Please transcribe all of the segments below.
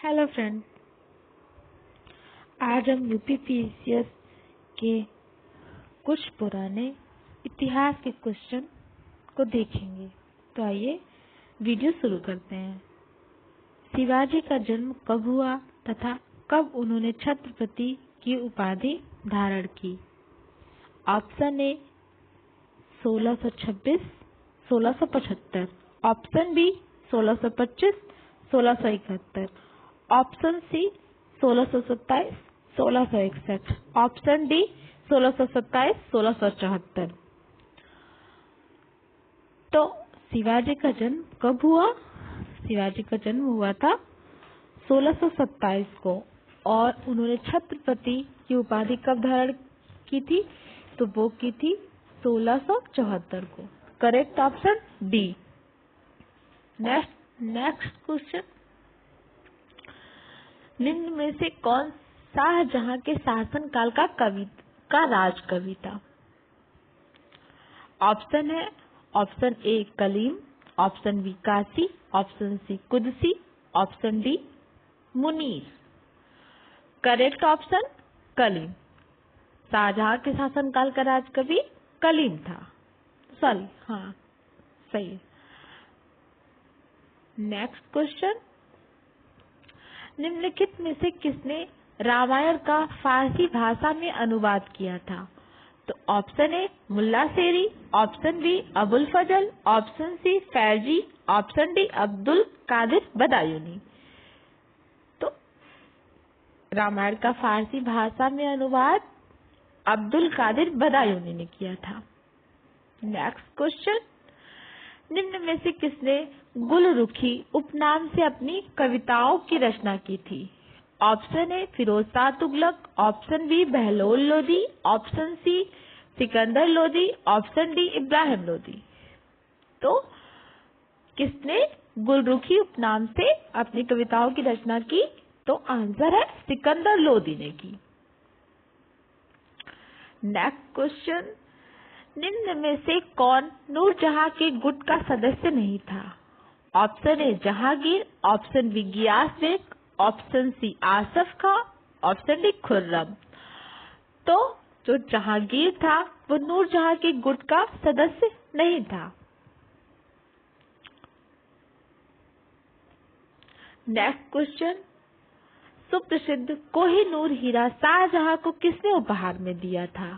Hello friend, आज हम UPPCS के कुछ पुराने इतिहास के क्वेश्चन को देखेंगे। तो आइए वीडियो शुरू करते हैं। शिवाजी का जन्म कब हुआ तथा कब उन्होंने छत्रपति की उपाधि धारण की? Option A 1626 1675, option B 1625 1671, option C 1627 1661, option D 1627 1674। तो शिवाजी का जन्म कब हुआ? शिवाजी का जन्म हुआ था 1627 को और उन्होंने छत्रपति की उपाधि कब धारण की थी? तो वो की थी 1674 को। Correct option D. Next question, निम्न में से कौन शाहजहां के शासनकाल का राजकवि था? ऑप्शन है option A Kalim, option B Kasi, option C Qudsi, option D Munir. Correct option Kalim. Shahjahan के शासनकाल का राजकवि कलीम था। सॉरी, हाँ सही है। नेक्स्ट क्वेश्चन, निम्नलिखित में से किसने रामायण का फारसी भाषा में अनुवाद किया था? तो option A Mulla Sheri, option B Abul Fazal, option C Faizi, option D Abdul Qadir Badayuni. तो रामायण का फारसी भाषा में अनुवाद अब्दुल कादिर बदायूनी ने किया था। नेक्स्ट क्वेश्चन, निम्न में से किसने गुलरुखी उपनाम से अपनी कविताओं की रचना की थी? Option A Firoz Shah Tughlaq, option B Bahlol Lodi, option C Sikandar Lodi, option D Ibrahim Lodi. तो किसने गुलरुखी उपनाम से अपनी कविताओं की रचना की? तो आंसर है सिकंदर लोदी ने की। नेक्स्ट क्वेश्चन, निम्न में से कौन नूरजहां के गुट का सदस्य नहीं था? Option A Jahangir, option B Ghiyas Beg, option C Asaf Khan, option D Khurram. तो जो जहांगीर था वो नूरजहां के गुट का सदस्य नहीं था। नेक्स्ट क्वेश्चन, सुप्रसिद्ध कोहिनूर हीरा शाहजहां को किसने उपहार में दिया था?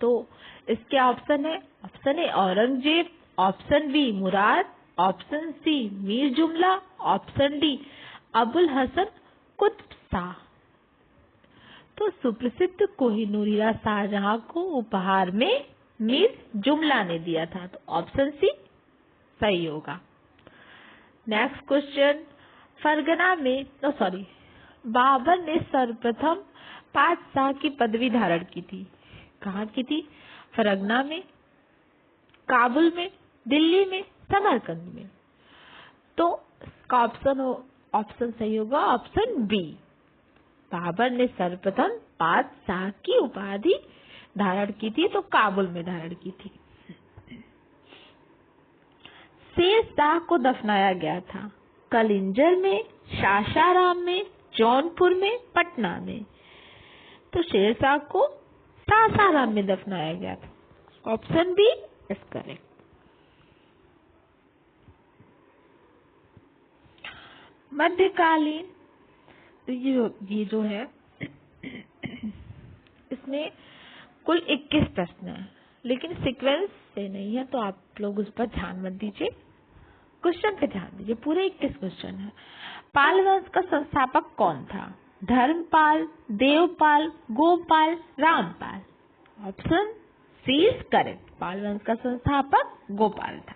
तो इसके ऑप्शन है option A Aurangzeb, option B Murad, option C Mir Jumla, option D Abul Hasan Qutb Shah. तो सुप्रसिद्ध कोहिनूर हीरा शाहजहां को उपहार में मीर जुमला ने दिया था। तो ऑप्शन सी सही होगा। नेक्स्ट क्वेश्चन, फरगना में बाबर ने सर्वप्रथम पातशाह की पदवी धारण की थी। कहाँ की थी? फरगना में, काबुल में, दिल्ली में, समरकंद में। तो इसका ऑप्शन सही होगा ऑप्शन बी। बाबर ने सर्वप्रथम पातशाह की उपाधि धारण की थी तो काबुल में धारण की थी। शेर शाह को दफनाया गया था कलिंजर में, सासाराम में, जौनपुर में, पटना में। तो शेर शाह को सासाराम में दफनाया गया था। Option B is correct. मध्यकालीन, तो ये जो है इसमें कुल 21 प्रश्न है, लेकिन सीक्वेंस से नहीं है, तो आप लोग उस पर ध्यान मत दीजिए, क्वेश्चन पे ध्यान दीजिए। पूरे 21 क्वेश्चन है। पाल वंश का संस्थापक कौन था? Dharmapal, Devpal, Gopal, Rampal. Option C is correct. Pal वंश का संस्थापक गोपाल था।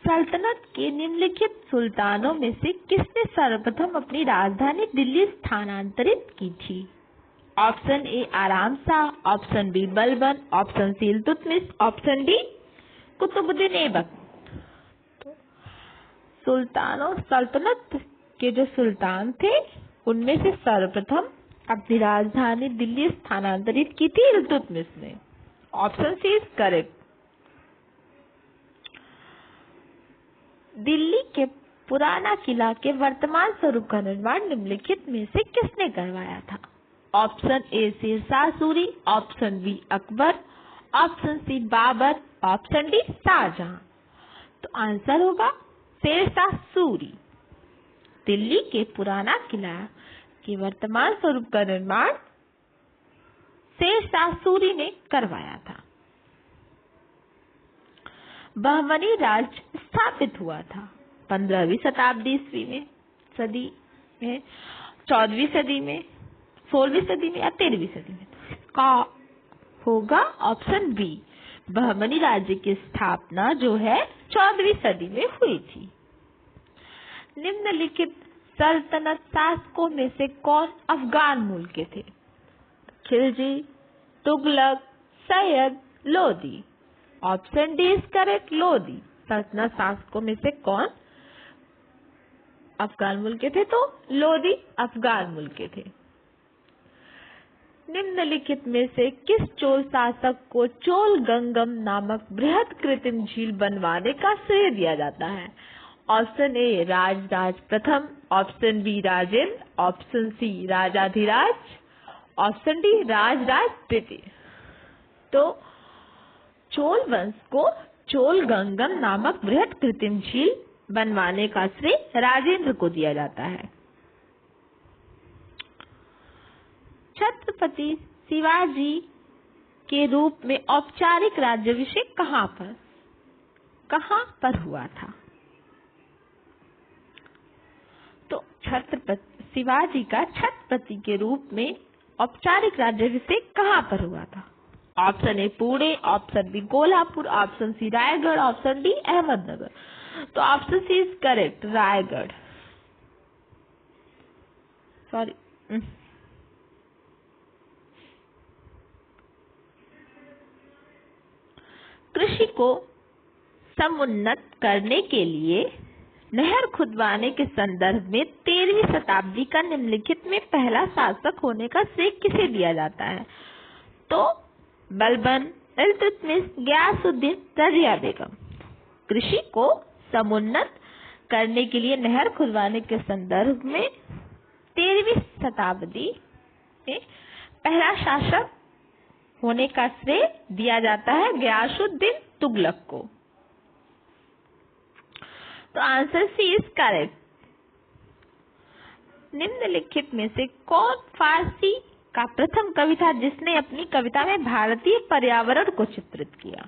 सल्तनत के निम्नलिखित सुल्तानों में से किसने सर्वप्रथम अपनी राजधानी दिल्ली स्थानांतरित की थी? Option A Aram Shah, option B Balban, option C Iltutmish, option D Qutbuddin Aibak. सल्तनत के जो सुल्तान थे उनमें से सर्वप्रथम अपनी राजधानी दिल्ली स्थानांतरित की थी इल्तुतमिश ने। Option C is correct. Delhi के पुराना किला के वर्तमान स्वरूप का निर्माण निम्नलिखित में से किसने करवाया था? Option A Sher Shah Suri, option B Akbar, option C Babar, option D Shahjahan. तो आंसर होगा शेरशाह सूरी। दिल्ली के पुराना किला के वर्तमान स्वरूप का निर्माण शेरशाह सूरी ने करवाया था। बहमनी राज्य स्थापित हुआ था 15वीं शताब्दी ईस्वी में, सदी में, 14वीं सदी में, 16वीं सदी में या 13वीं सदी में। इसका होगा ऑप्शन बी, बहमनी राज्य की स्थापना जो है 14वीं सदी में हुई थी। निम्नलिखित सल्तनत शासकों में से कौन अफगान मूल के थे? Khilji, Tughlaq, Syed, Lodi. Option D is correct, Lodi. सल्तनत शासकों में से कौन अफगान मूल के थे? तो लोदी अफगान मूल के थे। निम्नलिखित में से किस चोल शासक को चोल गंगम नामक बृहद कृत्रिम झील बनवाने का श्रेय दिया जाता है? ऑप्शन ए राजराज प्रथम, option B Rajendra, option C Rajadhiraja, option D Rajaraja द्वितीय। तो चोल वंश को चोल गंगम नामक बृहद कृत्रिम झील बनवाने का श्रेय राजेंद्र को दिया जाता है। छत्रपति शिवाजी के रूप में औपचारिक राज्याभिषेक कहाँ पर हुआ था? तो छत्रपति शिवाजी का छत्रपति के रूप में औपचारिक राज्याभिषेक कहाँ पर हुआ था? Option A Pune, option B Kolhapur, option C Raigad, option D Ahmednagar. तो option C is correct, Raigad. Sorry, कृषि को समुन्नत करने के लिए नहर खुदवाने के संदर्भ में 13वीं शताब्दी का निम्नलिखित में पहला शासक होने का श्रेय किसे दिया जाता है? तो बलबन, इल्तुतमिश, गयासुद्दीन, रजिया बेगम। कृषि को समुन्नत करने के लिए नहर खुदवाने के संदर्भ में 13वीं शताब्दी में पहला शासक होने का श्रेय दिया जाता है गयासुद्दीन तुगलक को। तो आंसर सी इज करेक्ट। निम्नलिखित में से कौन फारसी का प्रथम कवि था जिसने अपनी कविता में भारतीय पर्यावरण को चित्रित किया?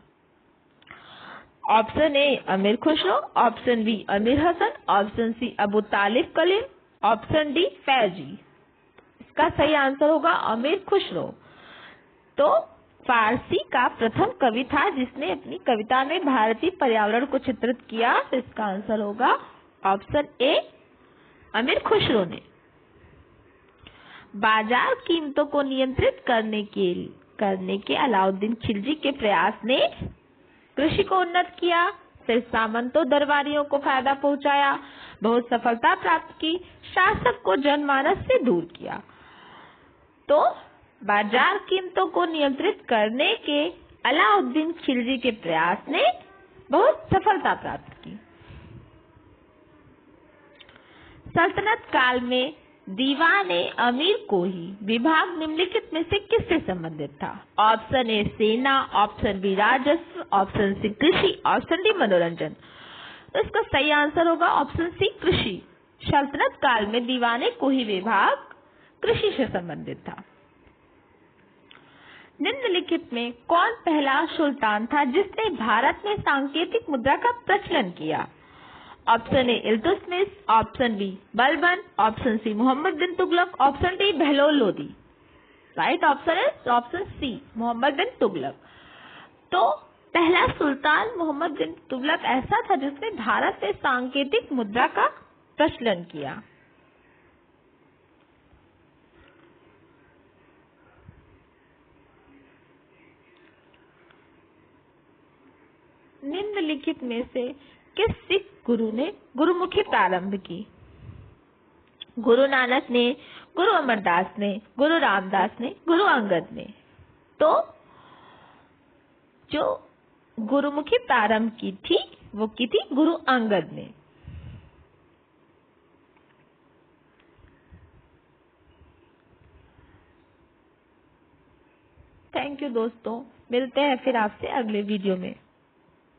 ऑप्शन ए अमीर खुसरो, ऑप्शन बी अमीर हसन, ऑप्शन सी अबू तालिब कलीम, ऑप्शन डी फैजी। इसका सही आंसर होगा अमीर खुसरो। तो फारसी का प्रथम कवि था जिसने अपनी कविता में भारतीय पर्यावरण को चित्रित किया। तो इसका आंसर होगा ऑप्शन ए अमीर खुसरो ने। बाजार कीमतों को नियंत्रित करने के अलाउद्दीन खिलजी के प्रयास ने कृषि को उन्नत किया, फिर सामंतों दरबारियों को फायदा पहुंचाया, बहुत सफलता प्राप्त की, शासक को जनमानस से दूर किया। तो बाजार कीमतों को नियंत्रित करने के अलाउद्दीन खिलजी के प्रयास ने बहुत सफलता प्राप्त की। सल्तनत काल में दीवाने अमीर कोही विभाग निम्नलिखित में से किससे संबंधित था? ऑप्शन ए सेना, ऑप्शन बी राजस्व, ऑप्शन सी कृषि, ऑप्शन डी मनोरंजन। तो इसका सही आंसर होगा ऑप्शन सी कृषि। सल्तनत काल में दीवाने कोही विभाग कृषि से संबंधित था। निम्नलिखित में कौन पहला सुल्तान था जिसने भारत में सांकेतिक मुद्रा का प्रचलन किया? Option A Iltutmish, option B Balban, option C Muhammad bin Tughlaq, option D Bahlol Lodi. Right answer is option C Muhammad bin Tughlaq. तो पहला सुल्तान मोहम्मद बिन तुगलक ऐसा था जिसने भारत में सांकेतिक मुद्रा का प्रचलन किया। निम्नलिखित में से किस सिख गुरु ने गुरुमुखी प्रारंभ की? गुरु नानक ने, गुरु अमरदास ने, गुरु रामदास ने, गुरु अंगद ने। तो जो गुरुमुखी प्रारंभ की थी वो की थी गुरु अंगद ने। थैंक यू दोस्तों, मिलते हैं फिर आपसे अगले वीडियो में।